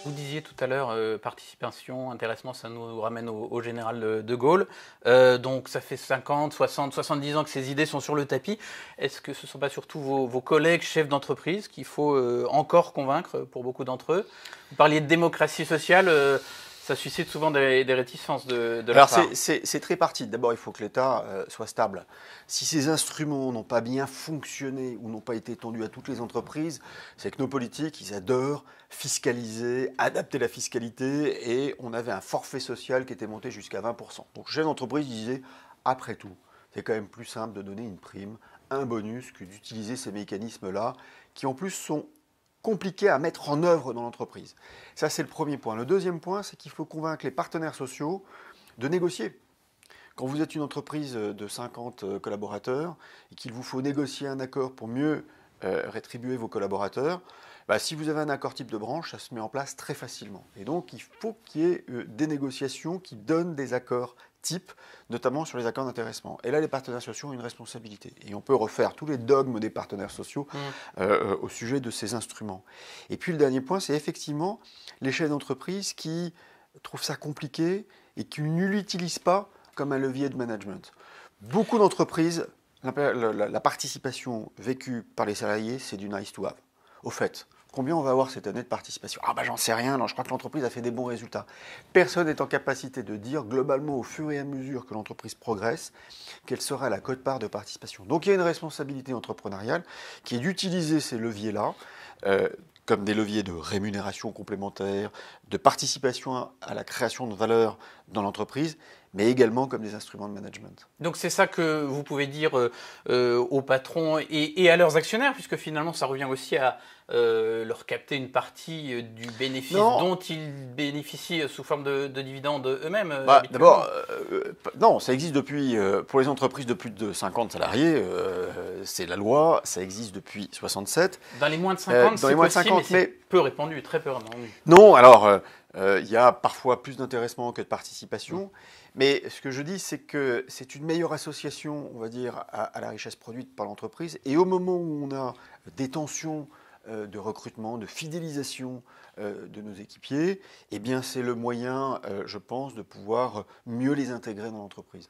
Vous disiez tout à l'heure, participation, intéressement, ça nous ramène au général de Gaulle. Donc ça fait 50, 60, 70 ans que ces idées sont sur le tapis. Est-ce que ce ne sont pas surtout vos collègues chefs d'entreprise qu'il faut encore convaincre pour beaucoup d'entre eux? Vous parliez de démocratie sociale, ça suscite souvent des réticences de leur part. Alors c'est très parti. D'abord, il faut que l'État soit stable. Si ces instruments n'ont pas bien fonctionné ou n'ont pas été étendus à toutes les entreprises, c'est que nos politiques, ils adorent fiscaliser, adapter la fiscalité, et on avait un forfait social qui était monté jusqu'à 20%. Donc, chef d'entreprise disait, après tout, c'est quand même plus simple de donner une prime, un bonus, que d'utiliser ces mécanismes-là, qui en plus sont compliqué à mettre en œuvre dans l'entreprise. Ça, c'est le premier point. Le deuxième point, c'est qu'il faut convaincre les partenaires sociaux de négocier. Quand vous êtes une entreprise de 50 collaborateurs et qu'il vous faut négocier un accord pour mieux rétribuer vos collaborateurs, si vous avez un accord type de branche, ça se met en place très facilement. Et donc, il faut qu'il y ait des négociations qui donnent des accords type, notamment sur les accords d'intéressement. Et là, les partenaires sociaux ont une responsabilité. Et on peut refaire tous les dogmes des partenaires sociaux au sujet de ces instruments. Et puis, le dernier point, c'est effectivement les chefs d'entreprise qui trouvent ça compliqué et qui ne l'utilisent pas comme un levier de management. Beaucoup d'entreprises, la participation vécue par les salariés, c'est du nice to have. Au fait, combien on va avoir cette année de participation? J'en sais rien, non, je crois que l'entreprise a fait des bons résultats. Personne n'est en capacité de dire globalement au fur et à mesure que l'entreprise progresse quelle sera la quote-part de participation. Donc il y a une responsabilité entrepreneuriale qui est d'utiliser ces leviers-là comme des leviers de rémunération complémentaire, de participation à la création de valeur dans l'entreprise, mais également comme des instruments de management. Donc c'est ça que vous pouvez dire aux patrons et à leurs actionnaires, puisque finalement ça revient aussi à leur capter une partie du bénéfice dont ils bénéficient sous forme de dividendes eux-mêmes. D'abord, non, ça existe depuis, pour les entreprises de plus de 50 salariés, c'est la loi, ça existe depuis 67. Dans les moins de 50, c'est possible, mais c'est peu répandu, très peu répandu. Non, alors, il y a parfois plus d'intéressement que de participation. Mais ce que je dis, c'est que c'est une meilleure association, on va dire, à la richesse produite par l'entreprise. Et au moment où on a des tensions de recrutement, de fidélisation de nos équipiers, eh bien c'est le moyen, je pense, de pouvoir mieux les intégrer dans l'entreprise.